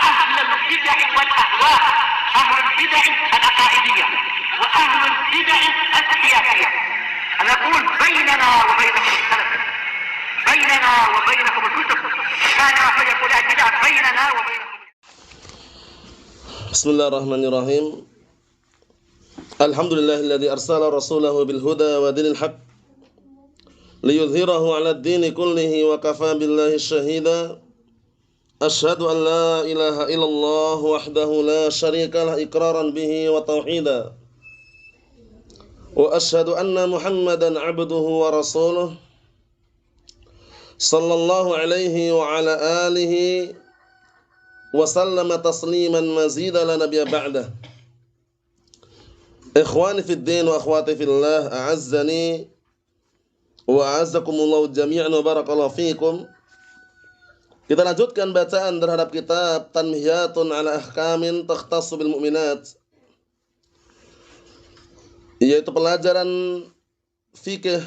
أهل البدع والأهواء، أهل البدع العقائدية وأهل البدع السياسية. أنا أقول بيننا وبينكم السلف، بيننا وبينكم الكتب، كان فيقول البدع بيننا وبينكم. Bismillahirrahmanirrahim. Alhamdulillahilladzi arsala rasulahu bil huda wa dinil haq liyudhhirahu 'alad dini kullihi wa kafaa billahi syahida. Asyhadu an la ilaha illallah wahdahu la syarikalah iqraran bihi wa tauhida. Wa asyhadu anna Muhammadan 'abduhu wa rasuluh sallallahu alaihi wa ala alihi wa sallama tasliman mazida la nabiyya ba'dah. Ikhwani fid din wa akhwati fillah, a'azzani wa a'azzakumullah jami'an wa barakallahu fikum. Kita lanjutkan bacaan terhadap kitab Tanmiyatun ala Ahkamin Takhtassu bil Mu'minat, yaitu pelajaran fikih,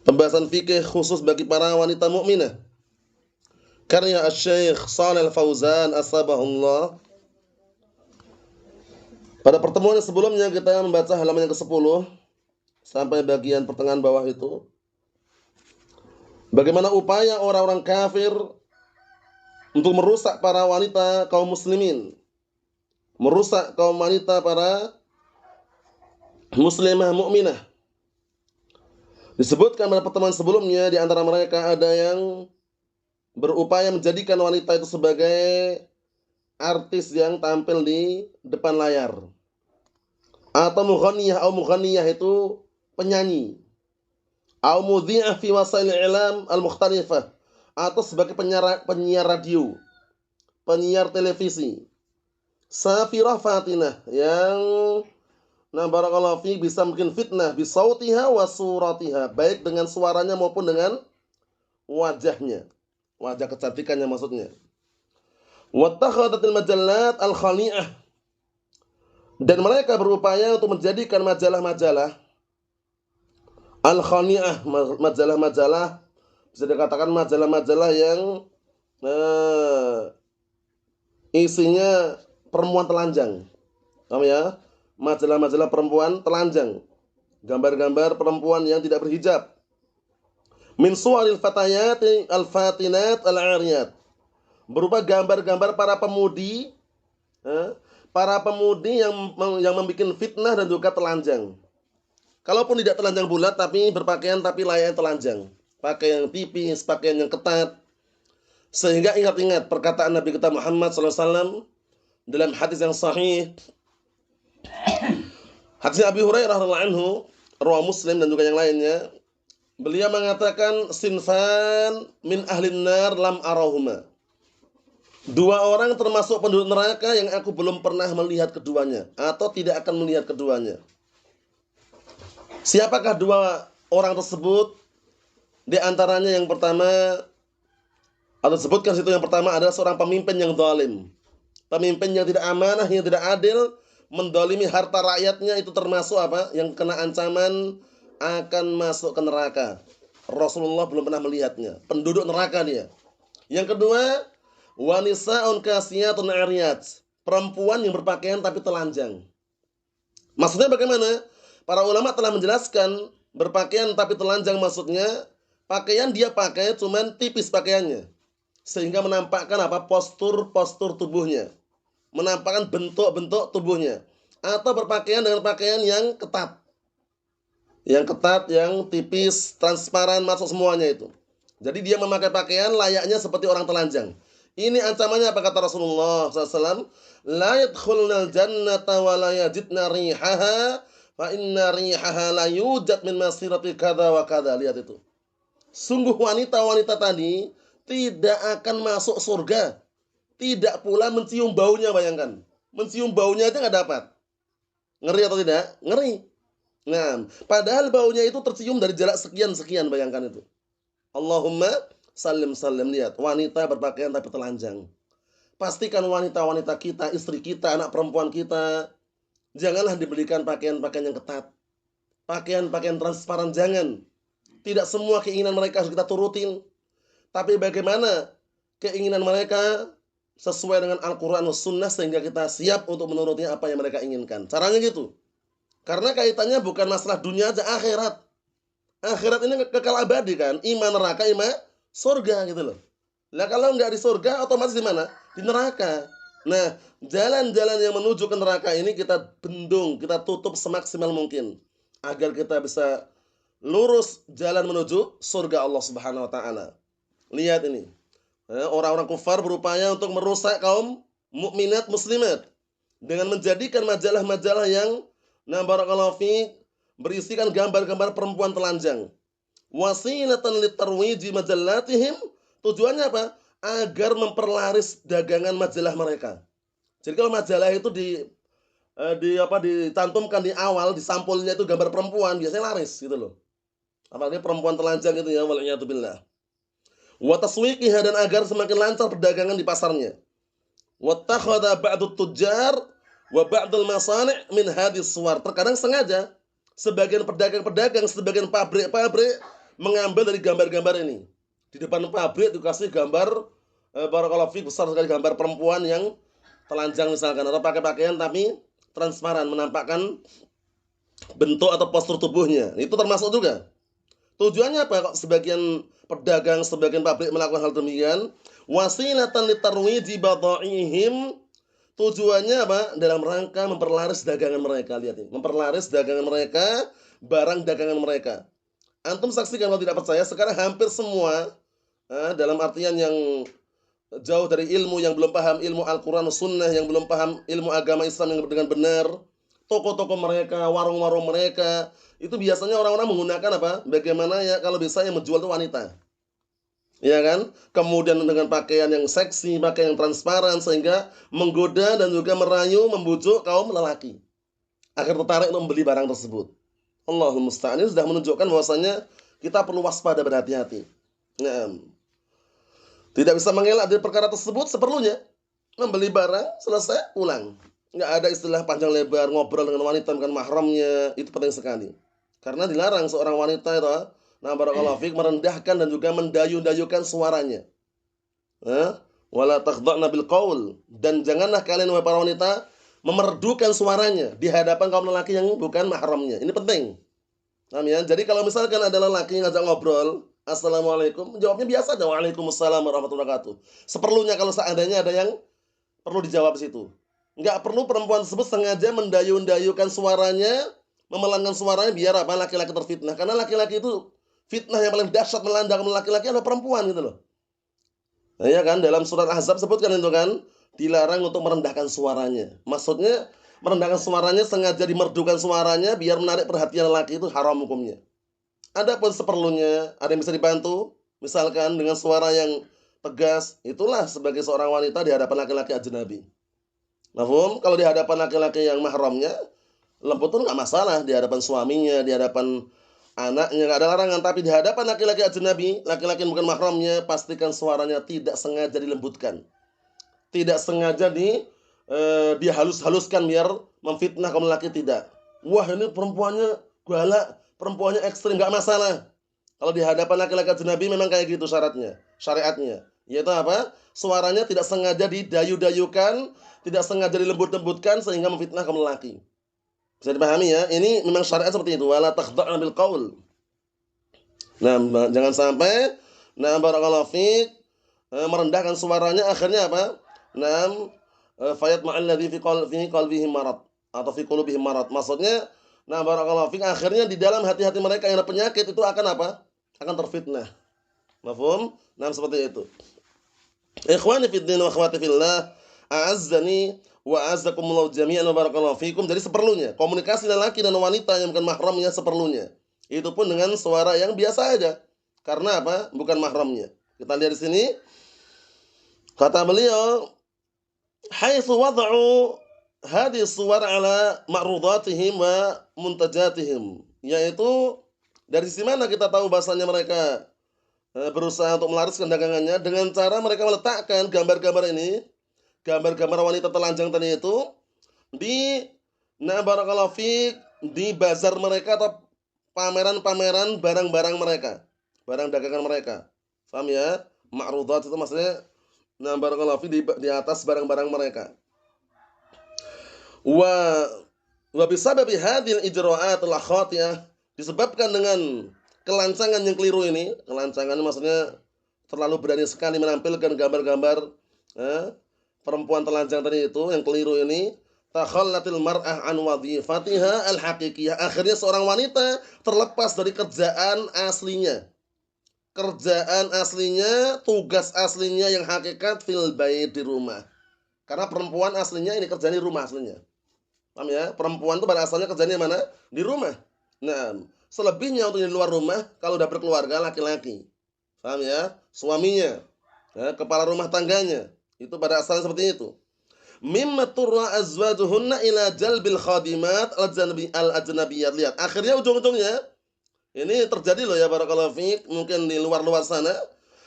pembahasan fikih khusus bagi para wanita mukminah, karya Asy-Syaikh Shalih Al-Fauzan asbahullah. Pada pertemuan yang sebelumnya kita membaca halaman yang ke-10 sampai bagian pertengahan bawah itu, bagaimana upaya orang-orang kafir untuk merusak para wanita kaum muslimin, merusak kaum wanita para muslimah mukminah. Disebutkan pada pertemuan sebelumnya, di antara mereka ada yang berupaya menjadikan wanita itu sebagai artis yang tampil di depan layar, atau mughaniyah itu penyanyi, au mudhi'ah fi wasail i'lam al-mukhtalifah, atau sebagai penyiar radio, penyiar televisi, safirah fatinah, yang barakallahu fi bisa mungkin fitnah bisautiha wa suratiha, baik dengan suaranya maupun dengan wajahnya, wajah kecantikannya maksudnya. Wattakhadatil majallat al-khali'ah, dan mereka berupaya untuk menjadikan majalah-majalah al-khali'ah, majalah-majalah bisa dikatakan majalah-majalah yang isinya perempuan telanjang. Paham ya? Majalah-majalah perempuan telanjang, gambar-gambar perempuan yang tidak berhijab. Min suwaril fatayat al-fatinat al-'ariyat, berupa gambar-gambar para pemudi yang membuat fitnah dan juga telanjang. Kalaupun tidak telanjang bulat tapi berpakaian tapi layaknya telanjang, pakaian yang tipis, pakaian yang ketat. Sehingga ingat-ingat perkataan Nabi kita Muhammad SAW dalam hadis yang sahih, hadis Abi Hurairah radhiyallahu anhu, riwayat Muslim dan juga yang lainnya. Beliau mengatakan, sinfan min ahlin nar lam arahuma, dua orang termasuk penduduk neraka yang aku belum pernah melihat keduanya, atau tidak akan melihat keduanya. Siapakah dua orang tersebut? Di antaranya yang pertama, atau disebutkan situ yang pertama adalah seorang pemimpin yang zalim, pemimpin yang tidak amanah, yang tidak adil, mendolimi harta rakyatnya. Itu termasuk apa? Yang kena ancaman akan masuk ke neraka. Rasulullah belum pernah melihatnya, penduduk neraka dia. Yang kedua, wanisaun kasiyatun 'ariyat, perempuan yang berpakaian tapi telanjang. Maksudnya bagaimana? Para ulama telah menjelaskan, berpakaian tapi telanjang maksudnya pakaian dia pakai cuman tipis pakaiannya, sehingga menampakkan apa? Postur tubuhnya, menampakkan bentuk-bentuk tubuhnya, atau berpakaian dengan pakaian yang ketat, yang tipis, transparan, masuk semuanya itu. Jadi dia memakai pakaian layaknya seperti orang telanjang. Ini ancamannya apa kata Rasulullah SAW? La yadkhulnal jannata wa la yajidna rihaha fa inna rihaha la yujad min masirati kadza wa kadza. Lihat itu. Sungguh wanita-wanita tadi tidak akan masuk surga, tidak pula mencium baunya. Bayangkan, mencium baunya aja nggak dapat. Ngeri atau tidak? Ngeri. Nah, padahal baunya itu tercium dari jarak sekian-sekian, bayangkan itu. Allahumma salim. Lihat, wanita berpakaian tapi telanjang. Pastikan wanita-wanita kita, istri kita, anak perempuan kita, janganlah diberikan pakaian-pakaian yang ketat, pakaian-pakaian transparan, jangan. Tidak semua keinginan mereka harus kita turutin. Tapi bagaimana keinginan mereka sesuai dengan Al-Qur'an was sunnah sehingga kita siap untuk menuruti apa yang mereka inginkan. Caranya gitu. Karena kaitannya bukan masalah dunia aja, akhirat. Akhirat ini kekal abadi kan, iman neraka, iman surga gitu loh. Lah kalau nggak di surga otomatis di mana? Di neraka. Nah, jalan-jalan yang menuju ke neraka ini kita bendung, kita tutup semaksimal mungkin agar kita bisa lurus jalan menuju surga Allah Subhanahu wa taala. Lihat ini. Orang-orang kufar berupaya untuk merusak kaum mukminat muslimat dengan menjadikan majalah-majalah yang barakallahu fi berisikan gambar-gambar perempuan telanjang. Wasilatan litarwiji majallatihim, tujuannya apa? Agar memperlaris dagangan majalah mereka. Jadi kalau majalah itu dicantumkan di awal, di sampulnya itu gambar perempuan, biasanya laris gitu loh. Apalagi perempuan telanjang itu ya, wal'iyatubillah. Wa taswiqiha, dan agar semakin lancar perdagangan di pasarnya. Wa takhadha ba'dut tujjar wa ba'dul masani' min hadis suwar. Terkadang sengaja sebagian pedagang-pedagang, sebagian pabrik-pabrik mengambil dari gambar-gambar ini. Di depan pabrik dikasih gambar barakallahu fi besar sekali gambar perempuan yang telanjang misalkan, atau pakai pakaian tapi transparan menampakkan bentuk atau postur tubuhnya. Itu termasuk juga. Tujuannya apa kok sebagian pedagang, sebagian pabrik melakukan hal demikian? Wasilatan litarwiji bada'ihim. Tujuannya apa? Dalam rangka memperlaris dagangan mereka. Lihat ini, memperlaris dagangan mereka, barang dagangan mereka. Antum saksikan kalau tidak percaya, sekarang hampir semua dalam artian yang jauh dari ilmu, yang belum paham ilmu Al-Quran Sunnah, yang belum paham ilmu agama Islam yang dengan benar, toko-toko mereka, warung-warung mereka, itu biasanya orang-orang menggunakan apa? Bagaimana ya kalau bisa yang menjual itu wanita. Ya kan? Kemudian dengan pakaian yang seksi, pakaian yang transparan sehingga menggoda dan juga merayu, membujuk kaum lelaki agar tertarik untuk membeli barang tersebut. Allahul musta'an. Ini sudah menunjukkan bahwasanya kita perlu waspada, berhati-hati. Nah, tidak bisa mengelak dari perkara tersebut seperlunya. Membeli barang, selesai, pulang. Nggak ada istilah panjang lebar, ngobrol dengan wanita bukan mahramnya. Itu penting sekali. Karena dilarang seorang wanita itu, barakallahu fiik, merendahkan dan juga mendayu-dayukan suaranya. Wala takhdha'na bil qaul, dan janganlah kalian wahai para wanita memerdukan suaranya di hadapan kaum lelaki yang bukan mahramnya. Ini penting. Paham ya? Jadi kalau misalkan ada lelaki ngajak ngobrol, assalamualaikum, jawabnya biasa aja, waalaikumsalam warahmatullahi wabarakatuh. Seperlunya kalau seandainya ada yang perlu dijawab di situ. Enggak perlu perempuan tersebut sengaja mendayu-dayukan suaranya, memelangkan suaranya biar apa? Laki-laki terfitnah. Karena laki-laki itu fitnah yang paling dahsyat melanda laki-laki adalah perempuan gitu loh. Nah, ya kan, dalam surat Ahzab sebutkan itu kan, dilarang untuk merendahkan suaranya. Maksudnya merendahkan suaranya, sengaja dimerdukan suaranya biar menarik perhatian lelaki, itu haram hukumnya. Adapun seperlunya, ada yang bisa dibantu, misalkan dengan suara yang tegas, itulah sebagai seorang wanita di hadapan laki-laki ajnabi. Mafhum? Kalau di hadapan laki-laki yang mahramnya, lembut itu nggak masalah, di hadapan suaminya, di hadapan anaknya nggak ada larangan. Tapi di hadapan laki-laki ajnabi, laki-laki yang bukan mahramnya, pastikan suaranya tidak sengaja dilembutkan, tidak sengaja dia halus-haluskan biar memfitnah kaum lelaki, tidak. Wah, ini perempuannya galak, perempuannya ekstrim, nggak masalah. Kalau di hadapan laki-laki ajnabi memang kayak gitu syaratnya, syariatnya. Yaitu apa? Suaranya tidak sengaja didayu-dayukan, tidak sengaja dilembut-lembutkan sehingga memfitnah kaum lelaki. Bisa dipahami ya? Ini memang syariat seperti itu. Wala takhdha'na bil qaul. Nah, jangan sampai barakallahu fiik merendahkan suaranya, akhirnya apa? Fayatma'al ladzi fi qalbihi marad atau fi qulubihim marad. Maksudnya, barakallahu fiik, akhirnya di dalam hati-hati mereka yang ada penyakit itu akan apa? Akan terfitnah. Mafhum? Seperti itu. Ikhwani fid din wa akhwati fillah, a'azzani wa a'azzakumullah jami'an wa barakallahu fikum. Jadi seperlunya komunikasi lelaki dan wanita yang bukan mahramnya seperlunya. Itu pun dengan suara yang biasa aja. Karena apa? Bukan mahramnya. Kita lihat di sini. Kata beliau, haitsu wada'u hadhihi suwar ala ma'rudatihim wa muntajatihim. Yaitu dari sisi mana kita tahu bahasanya mereka berusaha untuk melariskan dagangannya, dengan cara mereka meletakkan gambar-gambar ini, gambar-gambar wanita telanjang tadi itu di barakallahu fiik, di bazar mereka atau pameran-pameran barang-barang mereka, barang dagangan mereka. Paham ya? Ma'rudat itu maksudnya Nah, barakallahu fi di atas barang-barang mereka. Wa wa bisababi hadhil ijra'atul khatiyah, disebabkan dengan kelancangan yang keliru ini, kelancangan maksudnya terlalu berani sekali menampilkan gambar-gambar eh, perempuan telanjang tadi itu yang keliru ini, takhallatil mar'ah an wadhifatiha al-haqiqiyah. Akhirnya seorang wanita terlepas dari kerjaan aslinya. Kerjaan aslinya, tugas aslinya yang hakikat fil bait, di rumah. Karena perempuan aslinya ini kerjanya di rumah aslinya. Paham ya? Perempuan itu pada asalnya kerjanya mana? Di rumah. Nah, selebihnya untuk di luar rumah kalau udah berkeluarga laki-laki. Paham ya? Suaminya, ya, kepala rumah tangganya. Itu pada asalnya seperti itu. Mimma turra azwajuhunna ila jalbil khadimat al-ajnabiyyat. Lihat, akhirnya ujung-ujungnya ini terjadi loh ya barakallahu fiik, mungkin di luar-luar sana.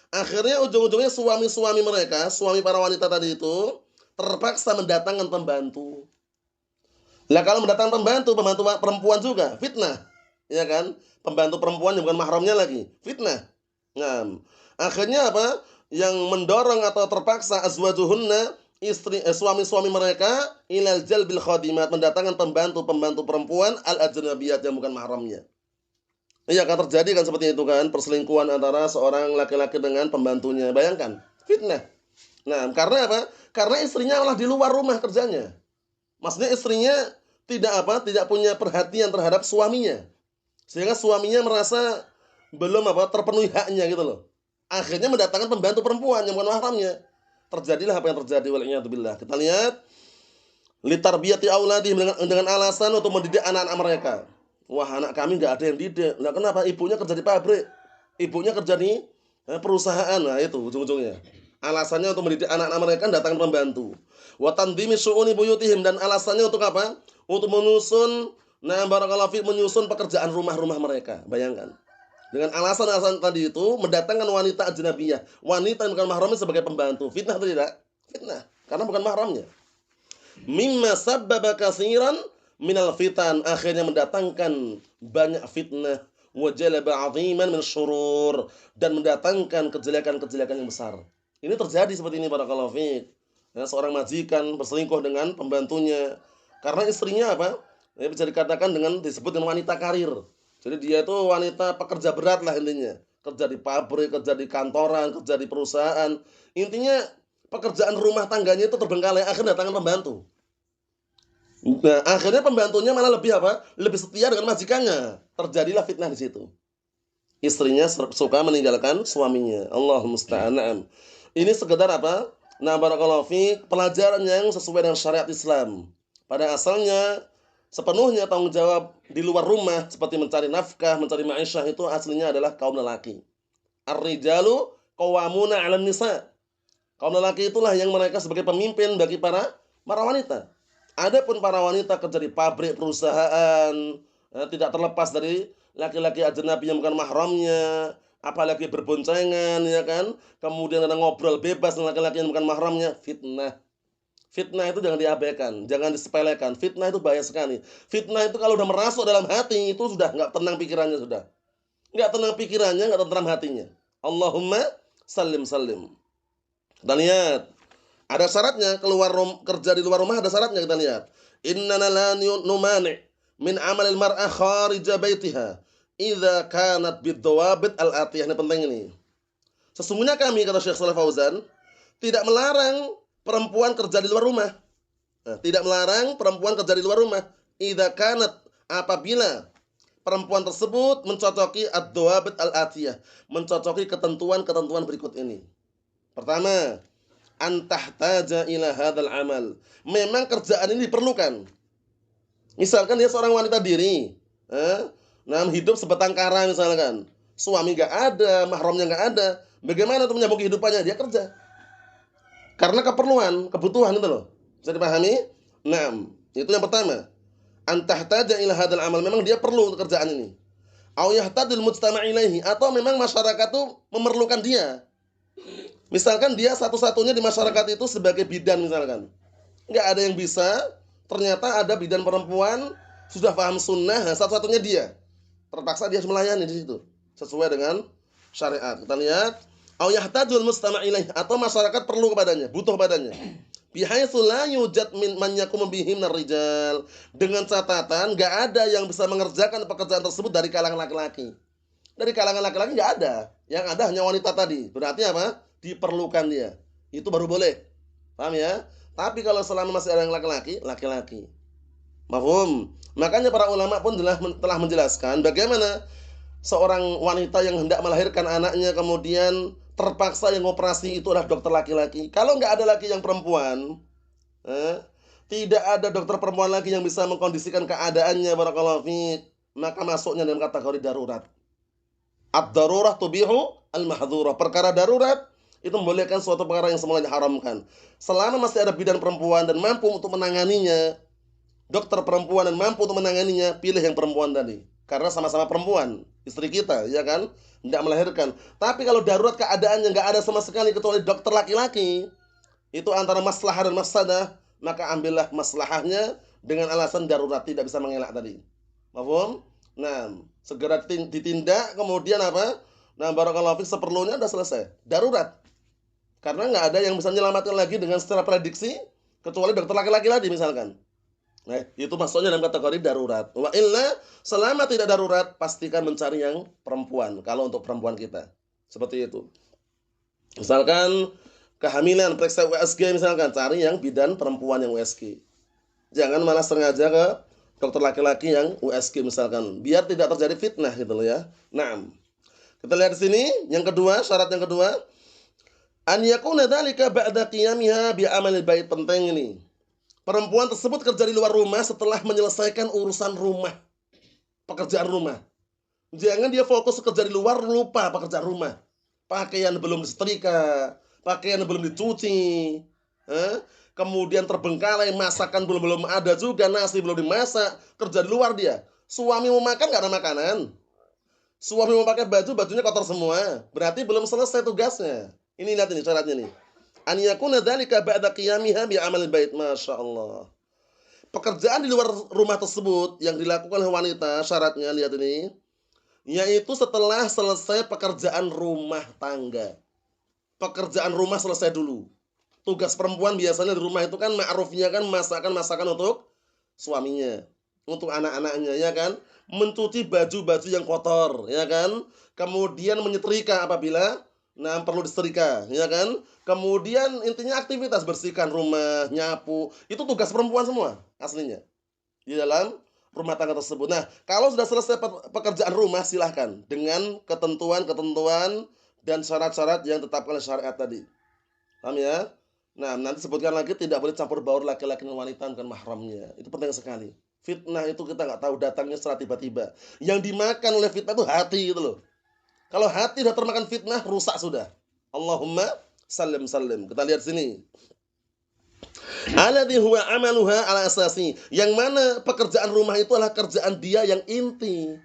Akhirnya ujung-ujungnya suami-suami mereka, suami para wanita tadi itu terpaksa mendatangkan pembantu. Lah kalau mendatangkan pembantu, pembantu perempuan juga fitnah. Ya kan? Pembantu perempuan yang bukan mahramnya lagi, fitnah. Nah, akhirnya apa? Yang mendorong atau terpaksa azwajuhunna, suami-suami mereka ilal jalbil khadimat, mendatangkan pembantu-pembantu perempuan al-ajnabiyat yang bukan mahramnya. Iya kan terjadi kan seperti itu kan, perselingkuhan antara seorang laki-laki dengan pembantunya. Bayangkan, fitnah. Nah, karena apa? Karena istrinya malah di luar rumah kerjanya. Maksudnya istrinya tidak apa? Tidak punya perhatian terhadap suaminya. Sehingga suaminya merasa belum apa? Terpenuhi haknya gitu loh. Akhirnya mendatangkan pembantu perempuan yang bukan mahramnya. Terjadilah apa yang terjadi, waliyadzubillah. Kita lihat litarbiyati auladihim, dengan alasan untuk mendidik anak-anak mereka. Wah, anak kami nggak ada yang didik. Nah, kenapa? Ibunya kerja di pabrik, ibunya kerja di perusahaan. Nah, itu ujung-ujungnya. Alasannya untuk mendidik anak-anak mereka datang pembantu. Wa tandimi syu'uni buyutihim, dan alasannya untuk apa? Untuk menyusun, nah barakallahu fi, menyusun pekerjaan rumah-rumah mereka. Bayangkan. Dengan alasan-alasan tadi itu mendatangkan wanita ajnabiyah, wanita yang bukan mahramnya sebagai pembantu. Fitnah atau tidak? Fitnah, karena bukan mahramnya. Mimma sabbaba katsiran minal fitan, akhirnya mendatangkan banyak fitnah, wa jalaba 'aziman min syurur, dan mendatangkan kejelekan-kejelekan yang besar. Ini terjadi seperti ini barakallahu fiik. Ya, seorang majikan berselingkuh dengan pembantunya karena istrinya apa? Ya, bisa dikatakan dengan disebut dengan wanita karir. Jadi dia itu wanita pekerja berat lah intinya. Kerja di pabrik, kerja di kantoran, kerja di perusahaan. Intinya pekerjaan rumah tangganya itu terbengkalai, akhirnya datangkan pembantu. Nah, akhirnya pembantunya malah lebih apa? Lebih setia dengan majikannya. Terjadilah fitnah di situ. Istrinya suka meninggalkan suaminya. Allahumma musta'an. Ini sekedar apa? Nah, barakallahu fi, pelajaran yang sesuai dengan syariat Islam. Pada asalnya sepenuhnya tanggung jawab di luar rumah seperti mencari nafkah, mencari ma'isyah itu aslinya adalah kaum lelaki. Ar-rijalu qawwamuna 'alan nisa. Kaum lelaki itulah yang mereka sebagai pemimpin bagi para wanita. Adapun para wanita kerja di pabrik, perusahaan, tidak terlepas dari laki-laki ajnabi yang bukan mahramnya, apalagi berboncengan, ya kan? Kemudian ada ngobrol bebas dengan laki-laki yang bukan mahramnya, fitnah. Fitnah itu jangan diabaikan, jangan disepelekan. Fitnah itu bahaya sekali. Fitnah itu kalau udah merasuk dalam hati itu sudah nggak tenang pikirannya sudah. Nggak tenang pikirannya, nggak tenang hatinya. Allahumma salim salim. Kita lihat. Ada syaratnya, kerja di luar rumah ada syaratnya, kita lihat. Innana la numani min amalil mar'ah kharija baitiha idza kanat bidawabit al-atiyah. Ini penting ini. Sesungguhnya kami, kata Syekh Shalih Fauzan, tidak melarang perempuan kerja di luar rumah. Nah, tidak melarang perempuan kerja di luar rumah idza kanat, apabila perempuan tersebut mencocoki ad-dawabit al-atiyah, mencocoki ketentuan-ketentuan berikut ini. Pertama, antahtaja ila hadzal amal. Memang kerjaan ini diperlukan. Misalkan dia seorang wanita diri, nah hidup sebatang kara misalkan. Suami enggak ada, mahramnya enggak ada. Bagaimana untuk menyambung kehidupannya? Dia kerja. Karena keperluan, kebutuhan itu loh. Bisa dipahami? Nah, itu yang pertama. Antahtaja ila hadzal amal. Memang dia perlu untuk kerjaan ini. Au yahtadil mujtama' ilaihi, atau memang masyarakat itu memerlukan dia. Misalkan dia satu-satunya di masyarakat itu sebagai bidan misalkan. Nggak ada yang bisa, ternyata ada bidan perempuan, sudah paham sunnah, satu-satunya dia. Terpaksa dia harus melayani di situ. Sesuai dengan syariat. Kita lihat. Au yahtajul mustama' ilaih, atau masyarakat perlu kepadanya, butuh kepadanya. Bihaitsu la yujad min man yaqumu bihim rijal. Dengan catatan enggak ada yang bisa mengerjakan pekerjaan tersebut dari kalangan laki-laki. Dari kalangan laki-laki enggak ada. Yang ada hanya wanita tadi. Berarti apa? Diperlukan dia. Itu baru boleh. Paham ya? Tapi kalau selama masih ada yang laki-laki, laki-laki. Mafhum? Makanya para ulama pun telah menjelaskan bagaimana seorang wanita yang hendak melahirkan anaknya kemudian terpaksa yang operasi itu adalah dokter laki-laki. Kalau nggak ada lagi yang perempuan, tidak ada dokter perempuan lagi yang bisa mengkondisikan keadaannya, barakallahu fiik, maka masuknya dalam kategori darurat. Ad-darurah tubihu al-mahdhurah. Perkara darurat itu membolehkan suatu perkara yang semula diharamkan. Selama masih ada bidan perempuan dan mampu untuk menanganinya, dokter perempuan dan mampu untuk menanganinya, pilih yang perempuan tadi. Karena sama-sama perempuan, istri kita, ya kan? Tidak melahirkan. Tapi kalau darurat keadaannya nggak ada sama sekali kecuali dokter laki-laki, itu antara maslahah dan mafsadah, maka ambillah maslahahnya dengan alasan darurat, tidak bisa mengelak tadi. Paham? Nah, segera ditindak, kemudian apa? Nah, barakallahu fiik, seperlunya udah selesai. Darurat. Karena nggak ada yang bisa menyelamatkan lagi dengan secara prediksi kecuali dokter laki-laki tadi misalkan. Nah, itu masuknya dalam kategori darurat. Wa illa, selama tidak darurat, pastikan mencari yang perempuan. Kalau untuk perempuan kita. Seperti itu. Misalkan kehamilan, periksa USG misalkan. Cari yang bidan perempuan yang USG. Jangan malah sengaja ke dokter laki-laki yang USG misalkan. Biar tidak terjadi fitnah gitu loh ya. Nah, kita lihat di sini. Yang kedua, syarat yang kedua. An yakuna dzalika ba'da qiyamiha bi amalil bait. Penting ini. Perempuan tersebut kerja di luar rumah setelah menyelesaikan urusan rumah. Pekerjaan rumah. Jangan dia fokus kerja di luar, lupa pekerjaan rumah. Pakaian belum disetrika, pakaian belum dicuci, kemudian terbengkalai, masakan belum ada juga, nasi belum dimasak, kerja di luar dia. Suami mau makan nggak ada makanan. Suami mau pakai baju, bajunya kotor semua. Berarti belum selesai tugasnya. Ini lihat ini syaratnya nih. An yakuna dzalika ba'da qiyamiha bi amal bait. Masyaallah. Pekerjaan di luar rumah tersebut yang dilakukan oleh wanita, syaratnya lihat ini, yaitu setelah selesai pekerjaan rumah tangga. Pekerjaan rumah selesai dulu. Tugas perempuan biasanya di rumah itu kan ma'rufnya kan masakan untuk suaminya, untuk anak-anaknya, ya kan? Mencuci baju-baju yang kotor, ya kan? Kemudian menyetrika apabila perlu disetrika, ya kan? Kemudian intinya aktivitas bersihkan rumah, nyapu, itu tugas perempuan semua aslinya di dalam rumah tangga tersebut. Nah, kalau sudah selesai pekerjaan rumah, silahkan dengan ketentuan-ketentuan dan syarat-syarat yang ditetapkan oleh syariat tadi. Paham ya? Nah, nanti sebutkan lagi tidak boleh campur baur laki-laki dan wanita bukan mahramnya. Itu penting sekali. Fitnah itu kita nggak tahu datangnya secara tiba-tiba. Yang dimakan oleh fitnah itu hati gitu loh. Kalau hati sudah termakan fitnah, rusak sudah. Allahumma sallim. Kita lihat sini. Alladhi huwa amaluha ala asasi. Yang mana pekerjaan rumah itu adalah kerjaan dia yang inti.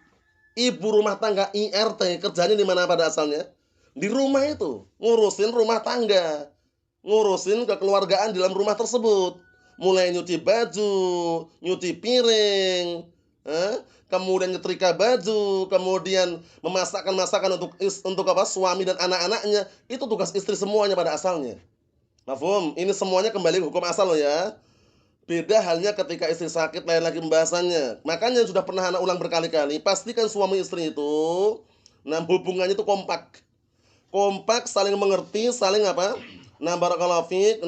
Ibu rumah tangga, IRT, kerjanya di mana pada asalnya? Di rumah itu, ngurusin rumah tangga. Ngurusin kekeluargaan di dalam rumah tersebut. Mulai nyuci baju, nyuci piring, kemudian nyetrika baju, kemudian memasakkan masakan untuk apa? Suami dan anak-anaknya. Itu tugas istri semuanya pada asalnya. Mafhum? Ini semuanya kembali ke hukum asal loh ya. Beda halnya ketika istri sakit, lain lagi pembahasannya. Makanya sudah pernah anak ulang berkali-kali, pastikan suami istri itu hubungannya itu kompak. Kompak, saling mengerti, saling apa? Barakallahu fiik,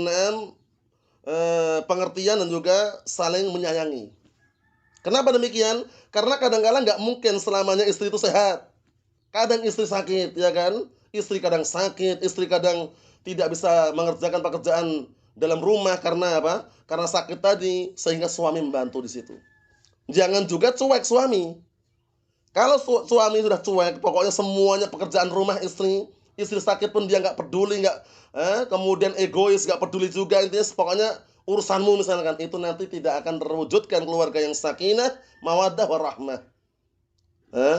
pengertian dan juga saling menyayangi. Kenapa demikian? Karena kadang-kadang nggak mungkin selamanya istri itu sehat. Kadang istri sakit, ya kan? Istri kadang sakit, istri kadang tidak bisa mengerjakan pekerjaan dalam rumah karena apa? Karena sakit tadi, sehingga suami membantu di situ. Jangan juga cuek suami. Kalau suami sudah cuek, pokoknya semuanya pekerjaan rumah istri sakit pun dia nggak peduli, kemudian egois, nggak peduli juga, intinya pokoknya urusanmu misalkan, itu nanti tidak akan terwujudkan keluarga yang sakinah, mawaddah, warahmah.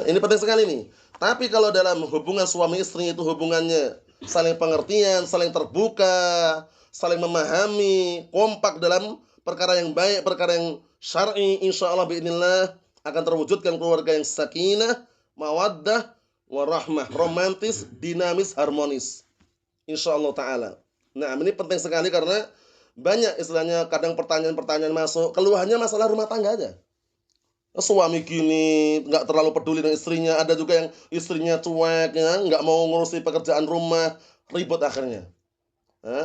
Ini penting sekali nih. Tapi kalau dalam hubungan suami istri itu hubungannya saling pengertian, saling terbuka, saling memahami, kompak dalam perkara yang baik, perkara yang syar'i, insyaallah biidznillah akan terwujudkan keluarga yang sakinah, mawaddah, warahmah, romantis, dinamis, harmonis. insyaallah taala. Nah, ini penting sekali karena banyak istilahnya kadang pertanyaan-pertanyaan masuk, keluhannya masalah rumah tangga aja. Suami gini, nggak terlalu peduli dengan istrinya, ada juga yang istrinya cuek ya, nggak mau ngurusi pekerjaan rumah, ribut akhirnya.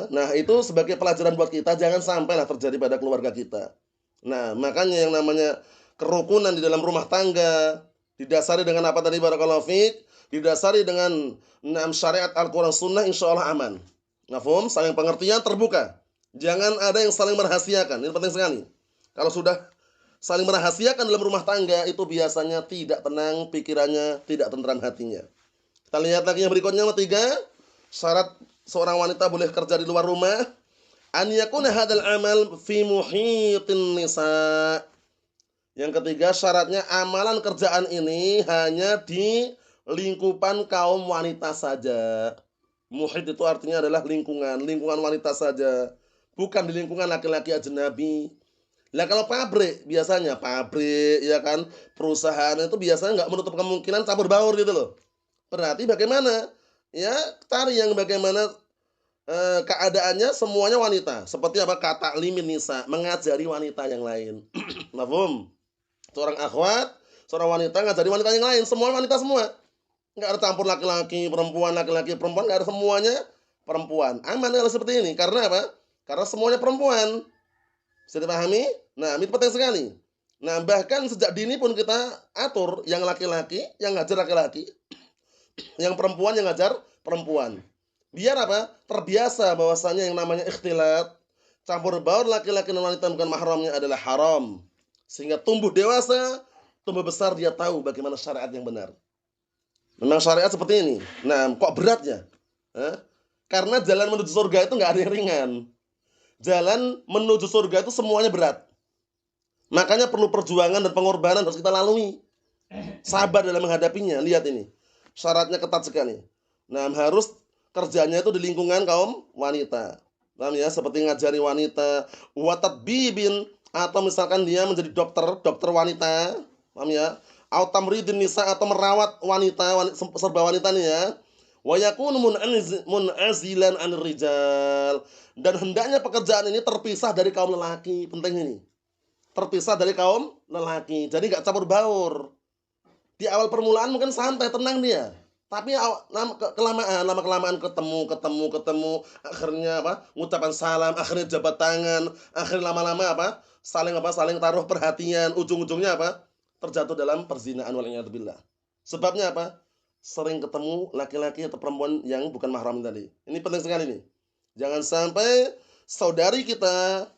Nah, itu sebagai pelajaran buat kita jangan sampailah terjadi pada keluarga kita. Nah, makanya yang namanya kerukunan di dalam rumah tangga didasari dengan apa tadi barakallahu fiik? Didasari dengan 6 syariat Al-Qur'an Sunnah insyaallah aman. Mafhum? Saling pengertian terbuka. Jangan ada yang saling merahasiakan. Ini penting sekali. Kalau sudah saling merahasiakan dalam rumah tangga itu biasanya tidak tenang pikirannya, tidak tentram hatinya. Kita lihat lagi yang berikutnya nomor 3, syarat seorang wanita boleh kerja di luar rumah, an yakuna hadzal amal fi muhitin nisa. Yang ketiga syaratnya amalan kerjaan ini hanya di lingkupan kaum wanita saja. Muhit itu artinya adalah lingkungan, lingkungan wanita saja, bukan di lingkungan laki-laki ajnabi. Lah kalau pabrik, biasanya pabrik ya kan, perusahaan itu biasanya nggak menutup kemungkinan campur baur gitu loh. Berarti bagaimana? Ya cari yang bagaimana keadaannya semuanya wanita. Seperti apa? Kata limin nisa, mengajari wanita yang lain. Mafhum? Seorang akhwat, seorang wanita ngajari wanita yang lain, semua wanita semua. Nggak ada campur laki-laki, perempuan, nggak ada semuanya perempuan. Aman kalau seperti ini. Karena apa? Karena semuanya perempuan. Bisa dipahami? Nah, ini penting sekali. Nah, bahkan sejak dini pun kita atur yang laki-laki yang ngajar laki-laki, yang perempuan yang ngajar perempuan. Biar apa? Terbiasa bahwasanya yang namanya ikhtilat, campur baur laki-laki dan wanita bukan mahramnya adalah haram. Sehingga tumbuh dewasa, tumbuh besar dia tahu bagaimana syariat yang benar. Memang syariat seperti ini. Nah, kok beratnya? Hah? Karena jalan menuju surga itu nggak ada yang ringan. Jalan menuju surga itu semuanya berat. Makanya perlu perjuangan dan pengorbanan harus kita lalui. Sabar dalam menghadapinya. Lihat ini. Syaratnya ketat sekali. Nah, harus kerjanya itu di lingkungan kaum wanita. Paham ya? Seperti ngajari wanita, wa tadbibin, atau misalkan dia menjadi dokter wanita. Paham ya? Au tamridin nisa, atau merawat wanita, serba wanita nih ya. Wa yakunu mun'azilan 'anir rijal. Dan hendaknya pekerjaan ini terpisah dari kaum lelaki. Penting ini. Terpisah dari kaum lelaki. Jadi nggak campur baur. Di awal permulaan mungkin santai, tenang dia. Tapi lama-kelamaan ketemu, akhirnya apa? Ngucapan salam, akhirnya jabat tangan, akhirnya lama-lama apa? Saling taruh perhatian, ujung-ujungnya apa? Terjatuh dalam perzinaan waliyadzubillah. Sebabnya apa? Sering ketemu laki-laki atau perempuan yang bukan mahram tadi. Ini penting sekali nih. Jangan sampai saudari kita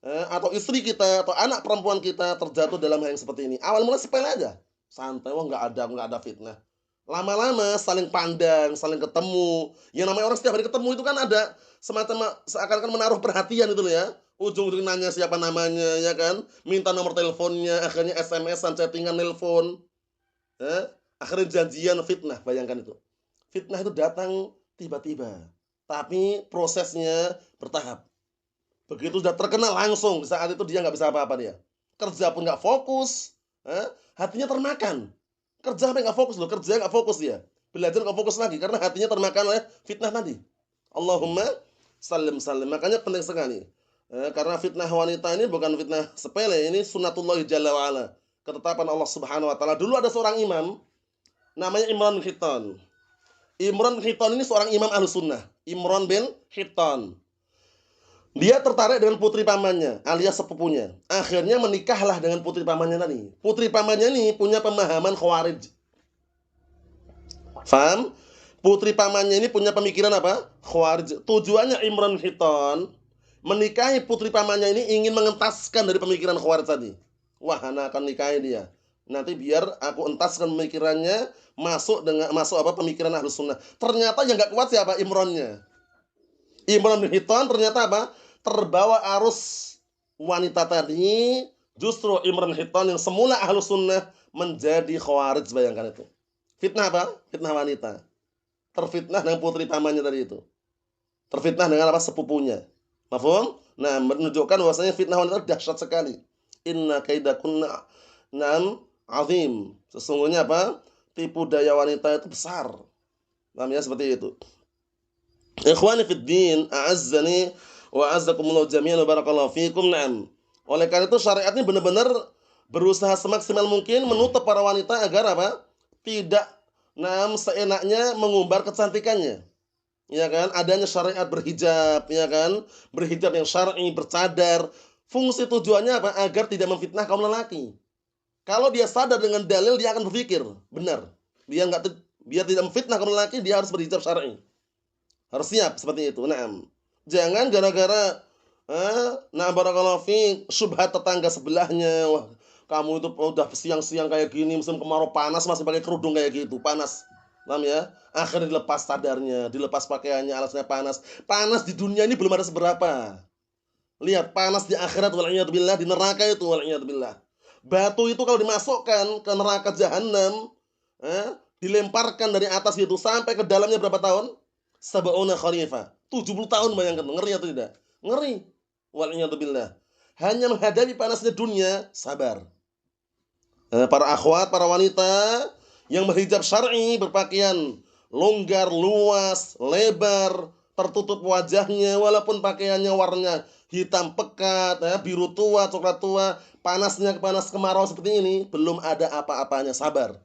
atau istri kita atau anak perempuan kita terjatuh dalam hal yang seperti ini. Awal mula sepele aja. Santai, wah nggak ada fitnah. Lama-lama saling pandang, saling ketemu. Yang namanya orang setiap hari ketemu itu kan ada semacam seakan-akan menaruh perhatian itu loh ya. Ujung-ujung nanya siapa namanya ya kan, minta nomor teleponnya, akhirnya SMS-an, chattingan, nelpon. Akhirnya janjian, fitnah, bayangkan itu. Fitnah itu datang tiba-tiba, tapi prosesnya bertahap. Begitu sudah terkenal langsung saat itu dia nggak bisa apa-apa dia. Kerja pun nggak fokus, hatinya termakan. Kerja sampai nggak fokus loh, kerja nggak fokus dia. Belajar nggak fokus lagi karena hatinya termakan oleh fitnah tadi. Allahumma salim salim. Makanya penting sekali. Karena fitnah wanita ini bukan fitnah sepele, ini sunnatullah jalla wa ala. Ketetapan Allah Subhanahu wa taala. Dulu ada seorang imam namanya Imran bin Hittan. Imran bin Hittan ini seorang imam Ahlus Sunnah. Imran bin Hittan. Dia tertarik dengan putri pamannya alias sepupunya. Akhirnya menikahlah dengan putri pamannya tadi. Putri pamannya ini punya pemahaman Khawarij. Faham? Putri pamannya ini punya pemikiran apa? Khawarij. Tujuannya Imran bin Hittan menikahi putri pamannya ini ingin mengentaskan dari pemikiran Khawarij tadi. Wah, anak akan nikahi dia. Nanti biar aku entaskan pemikirannya masuk apa pemikiran Ahlus Sunnah. Ternyata yang enggak kuat siapa? Imronnya. Imran bin Hittan ternyata apa? Terbawa arus wanita tadi, justru Imran bin Hittan yang semula Ahlus Sunnah menjadi Khawarij, bayangkan itu. Fitnah apa? Fitnah wanita. Terfitnah dengan putri pamannya tadi itu. Terfitnah dengan apa? Sepupunya. Mafhum? Nah, menunjukkan bahwasanya fitnah wanita dahsyat sekali. Inna kaidakunna azim. Sesungguhnya apa? Tipu daya wanita itu besar. Paham ya seperti itu. Ikhwani fid din, a'azzani wa a'azzakumullah jami'an wa barakallahu fikum. Na'am. Oleh karena itu syariat ini benar-benar berusaha semaksimal mungkin menutup para wanita agar apa? Tidak seenaknya mengumbar kecantikannya. Ya kan? Adanya syariat berhijab, ya kan? Berhijab yang syar'i, bercadar. Fungsi tujuannya apa? Agar tidak memfitnah kaum lelaki. Kalau dia sadar dengan dalil, dia akan berpikir, benar. Biar tidak memfitnah kaum lelaki, dia harus berhijab syar'i. Harus siap seperti itu. Naam. Jangan gara-gara barakallahu fi syubhat tetangga sebelahnya. Wah, kamu itu udah siang-siang kayak gini, musim kemarau panas masih pakai kerudung kayak gitu, panas. Paham ya? Akhirnya dilepas sadarnya, dilepas pakaiannya, alasnya panas. Panas di dunia ini belum ada seberapa. Lihat panas di akhirat wal'iyadzubillah, di neraka itu wal'iyadzubillah. Batu itu kalau dimasukkan ke neraka jahanam, dilemparkan dari atas itu sampai ke dalamnya berapa tahun? Sab'una kharifah. 70 tahun, bayangkan, ngeri atau tidak? Ngeri. Wal'iyadzubillah. Hanya menghadapi panasnya dunia, sabar. Para akhwat, para wanita yang berhijab syar'i, berpakaian longgar, luas, lebar, tertutup wajahnya, walaupun pakaiannya warnanya hitam pekat, biru tua, coklat tua, panasnya panas kemarau seperti ini, belum ada apa-apanya, sabar.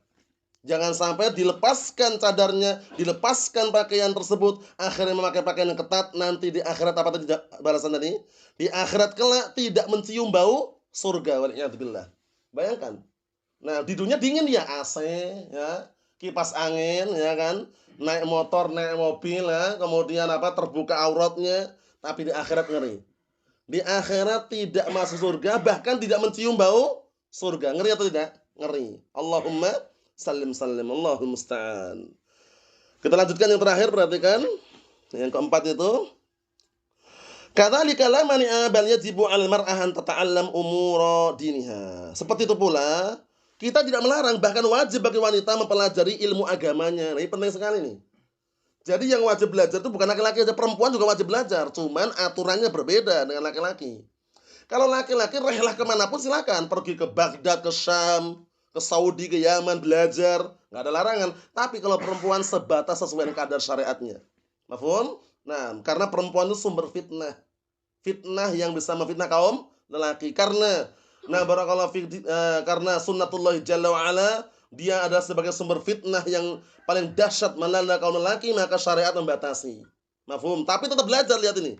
Jangan sampai dilepaskan cadarnya, dilepaskan pakaian tersebut, akhirnya memakai pakaian yang ketat, nanti di akhirat apa tadi balasan tadi? Di akhirat kelak tidak mencium bau surga. Wal'iyadzubillah. Bayangkan. Nah, di dunia dingin ya, AC, ya, kipas angin, ya kan, naik motor, naik mobil, ya, kemudian apa, terbuka auratnya, tapi di akhirat ngeri. Di akhirat tidak masuk surga, bahkan tidak mencium bau surga. Ngeri atau tidak? Ngeri. Allahumma salim salim, Allahul musta'an. Kita lanjutkan yang terakhir, perhatikan. Yang keempat itu, kadzalika la mani'a bal yajibu 'alal mar'ah an tata'allam umura diniha. Seperti itu pula, kita tidak melarang, bahkan wajib bagi wanita mempelajari ilmu agamanya. Nah, ini penting sekali nih. Jadi yang wajib belajar itu bukan laki-laki aja, perempuan juga wajib belajar. Cuman aturannya berbeda dengan laki-laki. Kalau laki-laki rehlah kemanapun silakan. Pergi ke Baghdad, ke Syam, ke Saudi, ke Yaman, belajar. Nggak ada larangan. Tapi kalau perempuan sebatas sesuai dengan kadar syariatnya. Mafhum? Nah, karena perempuan itu sumber fitnah. Fitnah yang bisa memfitnah kaum lelaki. Karena barakallahu fiik, karena sunnatullah jalla wa ala, dia adalah sebagai sumber fitnah yang paling dahsyat melanda kaum lelaki, maka syariat membatasi. Mafhum? Tapi tetap belajar, lihat ini.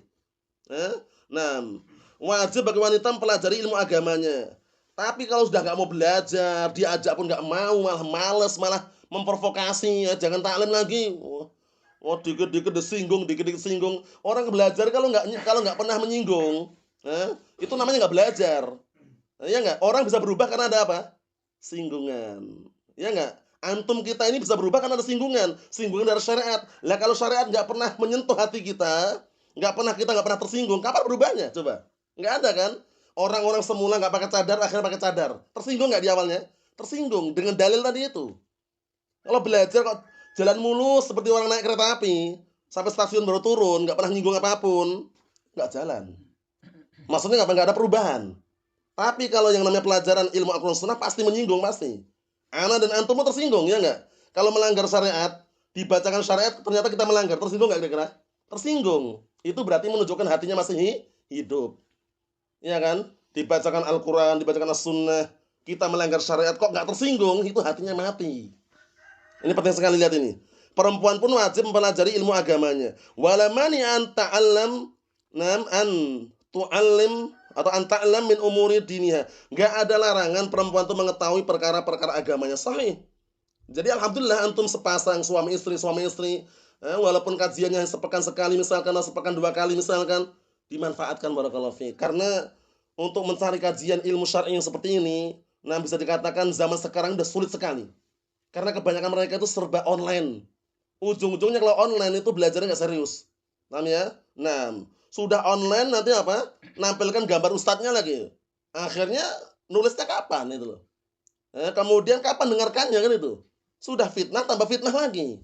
Nah, wajib bagi wanita mempelajari ilmu agamanya. Tapi kalau sudah nggak mau belajar, diajak pun nggak mau, malah males, malah memprovokasi, ya, jangan taklim lagi. Dikit-dikit disinggung, dikit-dikit singgung. Orang belajar kalau nggak pernah menyinggung, itu namanya nggak belajar. Ya nggak? Orang bisa berubah karena ada apa? Singgungan. Ya nggak? Antum kita ini bisa berubah karena ada singgungan. Singgungan dari syariat. Lah kalau syariat nggak pernah menyentuh hati kita, kita nggak pernah tersinggung, kapan berubahnya? Coba. Nggak ada kan? Orang-orang semula nggak pakai cadar, akhirnya pakai cadar. Tersinggung nggak di awalnya? Tersinggung dengan dalil tadi itu. Kalau belajar kok jalan mulus seperti orang naik kereta api, sampai stasiun baru turun, nggak pernah nyinggung apapun, nggak jalan. Maksudnya nggak ada perubahan. Tapi kalau yang namanya pelajaran ilmu Al-Quran Sunnah pasti menyinggung, pasti. Ana dan antum tersinggung, ya nggak? Kalau melanggar syariat, dibacakan syariat, ternyata kita melanggar, tersinggung nggak kira-kira? Tersinggung. Itu berarti menunjukkan hatinya masih hidup. Ya kan? Dibacakan Al-Quran, dibacakan As-Sunnah, kita melanggar syariat kok nggak tersinggung, itu hatinya mati. Ini penting sekali, lihat ini. Perempuan pun wajib mempelajari ilmu agamanya. Wala mani an ta'allam an tu'allim atau an ta'lam min umuri diniha. Enggak ada larangan perempuan itu mengetahui perkara-perkara agamanya, sahih. Jadi alhamdulillah antum sepasang suami istri, walaupun kajiannya sepekan sekali misalkan, atau sepekan 2 kali misalkan, dimanfaatkan barakallahu fiik. Karena untuk mencari kajian ilmu syar'i yang seperti ini, bisa dikatakan zaman sekarang sudah sulit sekali. Karena kebanyakan mereka itu serba online. Ujung-ujungnya kalau online itu belajarnya nggak serius. Paham ya? Nah, sudah online nanti apa? Nampilkan gambar ustadznya lagi. Akhirnya nulisnya kapan itu loh. Kemudian kapan dengarkannya kan itu? Sudah fitnah tambah fitnah lagi.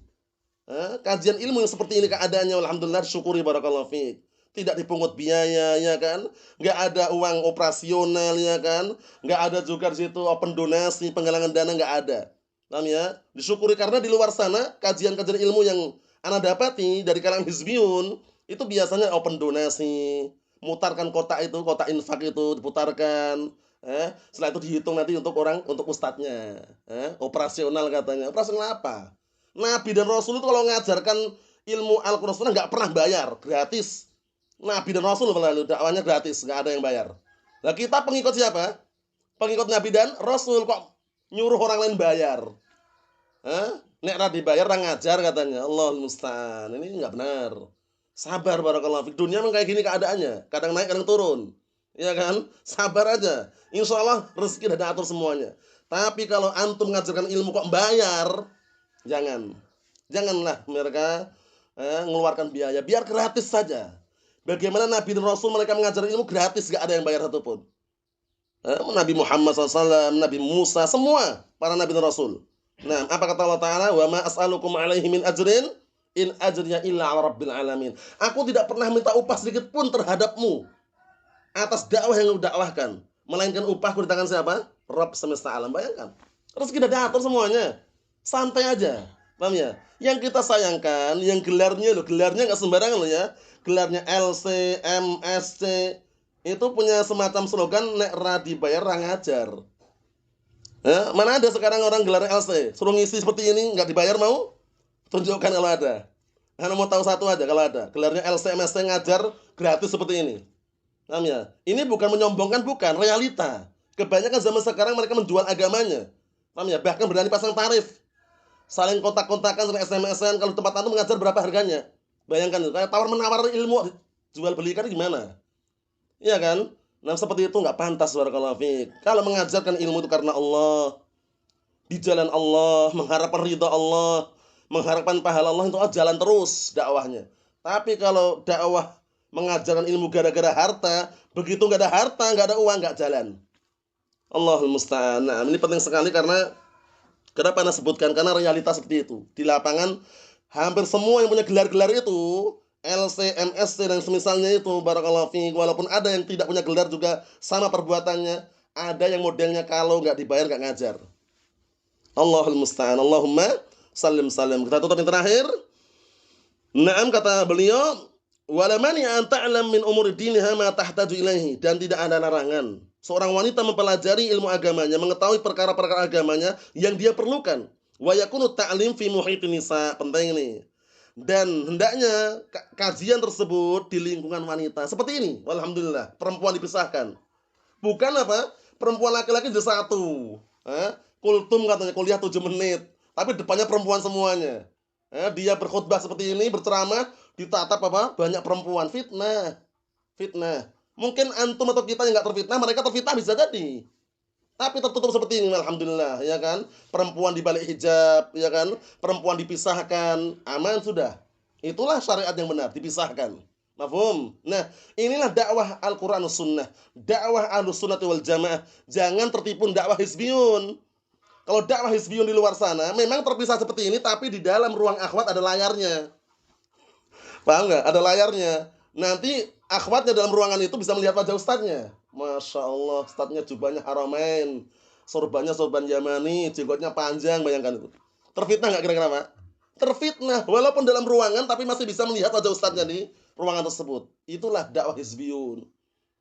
Kajian ilmu yang seperti ini keadaannya, alhamdulillah, syukuri barakallahu fiik. Tidak dipungut biaya, ya kan? Nggak ada uang operasional, ya kan? Nggak ada juga di situ open donasi, penggalangan dana, nggak ada. Paham ya? Disyukuri karena di luar sana kajian-kajian ilmu yang ana dapati dari kalangan hizbiyun itu biasanya open donasi, mutarkan kotak itu, kotak infak itu diputarkan, setelah itu dihitung nanti untuk ustadznya, operasional katanya. Operasional apa? Nabi dan Rasul itu kalau mengajarkan ilmu Al-Qur'an Sunnah nggak pernah bayar, gratis. Nabi dan Rasul lalu dakwanya gratis, nggak ada yang bayar. Nah kita pengikut siapa? Pengikut Nabi dan Rasul kok nyuruh orang lain bayar? Nek ra dibayar ra ngajar katanya. Allahul musta'an. Ini enggak benar. Sabar barakallahu fik. Dunia memang kayak gini keadaannya. Kadang naik, kadang turun. Iya kan? Sabar aja. Insya Allah rezeki udah diatur semuanya. Tapi kalau antum mengajarkan ilmu kok bayar, jangan. Janganlah mereka mengeluarkan biaya. Biar gratis saja. Bagaimana Nabi dan Rasul mereka mengajar ilmu gratis, gak ada yang bayar satupun. Nabi Muhammad SAW, Nabi Musa, semua para Nabi dan Rasul. Nah, apa kata Allah Ta'ala? Wa ma as'alukum alaihi min ajrin in ajriya illa 'ala rabbil alamin. Aku tidak pernah minta upah sedikit pun terhadapmu atas dakwah yang lu dakwahkan, melainkan upahku di tangan siapa? Rabb semesta alam. Bayangkan. Rezeki sudah diatur semuanya. Santai aja. Paham ya? Yang kita sayangkan, yang gelarnya enggak sembarangan loh ya. Gelarnya LC, MSC itu punya semacam slogan nek ra dibayar ra ngajar. Mana ada sekarang orang gelar LC, suruh ngisi seperti ini, nggak dibayar mau? Tunjukkan kalau ada. Anda mau tahu satu aja kalau ada. Gelarnya LC, MSC ngajar gratis seperti ini. Paham ya? Ini bukan menyombongkan, bukan. Realita. Kebanyakan zaman sekarang mereka menjual agamanya. Paham ya? Bahkan berani pasang tarif. Saling kontak-kontakan, saling SMS-an. Kalau tempat antum mengajar berapa harganya? Bayangkan, kayak tawar-menawar ilmu, jual belikan gimana? Iya kan? Nah seperti itu nggak pantas barakallahu fiik. Kalau mengajarkan ilmu itu karena Allah, di jalan Allah, mengharapkan ridha Allah, mengharapkan pahala Allah, itu jalan terus dakwahnya. Tapi kalau dakwah mengajarkan ilmu gara-gara harta, begitu nggak ada harta, nggak ada uang, nggak jalan. Allahul musta'an. Nah, ini penting sekali karena kenapa Anda sebutkan? Karena realitas seperti itu. Di lapangan hampir semua yang punya gelar-gelar itu LC, MSC dan semisalnya itu barakallahu fiik, walaupun ada yang tidak punya gelar juga sama perbuatannya, ada yang modelnya kalau nggak dibayar nggak ngajar. Allahul musta'an. Allahumma salim. Kita tutup yang terakhir. Naam kata beliau, wala mani an ta'lam min umuri diniha ma tahtaju ilaihi, dan tidak ada larangan seorang wanita mempelajari ilmu agamanya, mengetahui perkara-perkara agamanya yang dia perlukan. Wa yakunu ta'lim fi muhitin nisa, penting ini. Dan hendaknya kajian tersebut di lingkungan wanita. Seperti ini, alhamdulillah, perempuan dipisahkan. Bukan apa? Perempuan laki-laki jadi satu. Kultum katanya kuliah 7 menit, tapi depannya perempuan semuanya. Dia berkhutbah seperti ini, berceramah, ditatap apa? Banyak perempuan, fitnah. Mungkin antum atau kita yang nggak terfitnah, mereka terfitnah bisa jadi. Tapi tertutup seperti ini, alhamdulillah, ya kan? Perempuan di balik hijab, ya kan? Perempuan dipisahkan, aman sudah. Itulah syariat yang benar, dipisahkan. Mafhum? Nah, inilah dakwah Al-Qur'an Sunnah, dakwah Ahlus-Sunnah wal Jamaah. Jangan tertipu dakwah hizbiyun. Kalau dakwah hizbiyun di luar sana, memang terpisah seperti ini, tapi di dalam ruang akhwat ada layarnya. Paham nggak? Ada layarnya. Nanti akhwatnya dalam ruangan itu bisa melihat wajah ustadznya. Masya Allah, ustadznya jubahnya haramain, sorbannya sorban Yamani, jenggotnya panjang, bayangkan itu. Terfitnah nggak kira-kira Pak? Terfitnah, walaupun dalam ruangan tapi masih bisa melihat wajah ustadznya di ruangan tersebut. Itulah dakwah hizbiyun.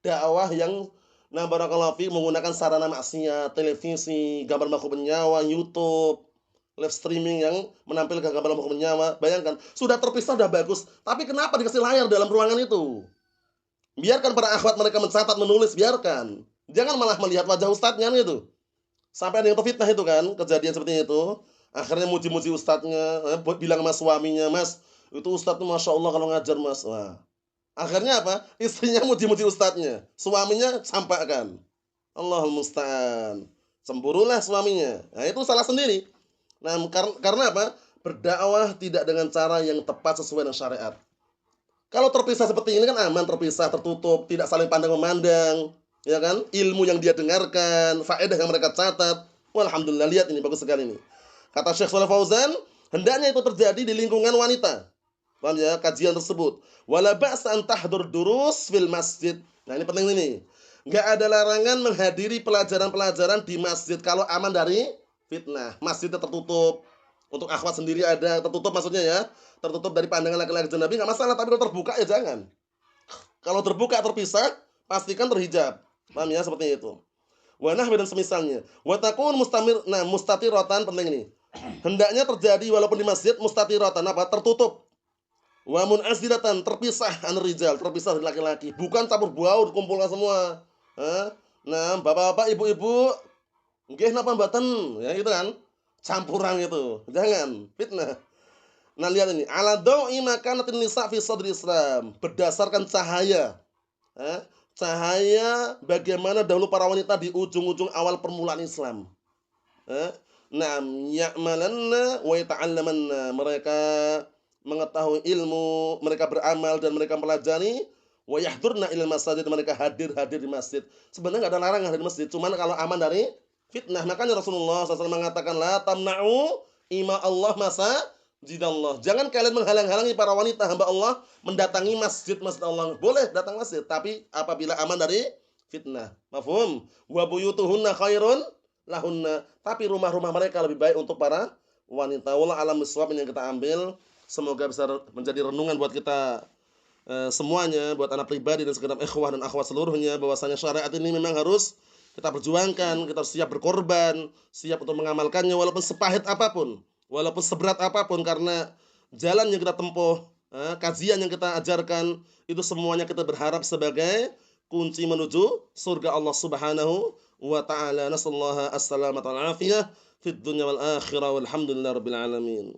Dakwah yang barakallahu fi menggunakan sarana maksiat, televisi, gambar makhluk bernyawa, YouTube, live streaming yang menampilkan gambar makhluk bernyawa. Bayangkan, sudah terpisah sudah bagus, tapi kenapa dikasih layar dalam ruangan itu? Biarkan para akhwat mereka mencatat, menulis, biarkan. Jangan malah melihat wajah ustadznya itu. Sampai ada yang terfitnah itu kan, kejadian seperti itu. Akhirnya muji-muji ustadznya, bilang sama suaminya, "Mas, itu ustadz tuh Masya Allah kalau ngajar Mas." Wah. Akhirnya apa? Istrinya muji-muji ustadznya, suaminya sampaikan. Allahul musta'an. Cemburulah suaminya. Nah, itu salah sendiri. Nah, karena apa? Berdakwah tidak dengan cara yang tepat sesuai dengan syariat. Kalau terpisah seperti ini kan aman, terpisah, tertutup, tidak saling pandang memandang, ya kan? Ilmu yang dia dengarkan, faedah yang mereka catat. Alhamdulillah, lihat ini bagus sekali ini. Kata Syekh Shalih Fauzan, hendaknya itu terjadi di lingkungan wanita. Paham ya? Kajian tersebut. Wala ba'sa an tahdur durus fil masjid. Nah, ini penting ini. Enggak ada larangan menghadiri pelajaran-pelajaran di masjid kalau aman dari fitnah. Masjidnya tertutup, Untuk akhwat sendiri ada, tertutup maksudnya ya. Tertutup dari pandangan laki-laki ajnabi enggak masalah, tapi kalau terbuka ya jangan. Kalau terbuka terpisah, pastikan terhijab. Paham ya seperti itu. Wa nahwi dan semisalnya. Wa takun mustatiratan penting ini. Hendaknya terjadi walaupun di masjid mustatiratan apa? Tertutup. Wa munazilatan terpisah rijal, terpisah dari laki-laki, bukan campur baur dikumpulkan semua. Nah, bapak-bapak, ibu-ibu, nggih napa mboten? Ya gitu kan. Campuran itu. Jangan, fitnah. Nah, lihat ini, ala dawi makanatin nisa fi sadri Islam, berdasarkan cahaya. Eh, Cahaya bagaimana dahulu para wanita di ujung-ujung awal permulaan Islam. Eh, Naam ya'malanna wa yata'allamanna. Mereka mengetahui ilmu, mereka beramal dan mereka pelajari, wa yahdurna ilal masajid, mereka hadir di masjid. Sebenarnya enggak ada larangan di masjid, cuman kalau aman dari fitnah. Makanya Rasulullah SAW mengatakan la tamna'u ima Allah masajidallah. Jangan kalian menghalang-halangi para wanita hamba Allah mendatangi masjid Allah. Boleh datang masjid, tapi apabila aman dari fitnah. Mafhum? Wa buyutuhunna khairun lahunna. Tapi rumah-rumah mereka lebih baik untuk para wanita. Wallahu a'lam bishawab, yang kita ambil. Semoga bisa menjadi renungan buat kita semuanya, buat anak pribadi dan segenap ikhwah dan akhwat seluruhnya, bahwasanya syariat ini memang harus kita perjuangkan, kita harus siap berkorban, siap untuk mengamalkannya walaupun sepahit apapun, walaupun seberat apapun, karena jalan yang kita tempuh, kajian yang kita ajarkan, itu semuanya kita berharap sebagai kunci menuju surga Allah Subhanahu wa taala. Nasallahu as-salamata wal afiyah fid dunya wal akhirah walhamdulillahirabbil alamin.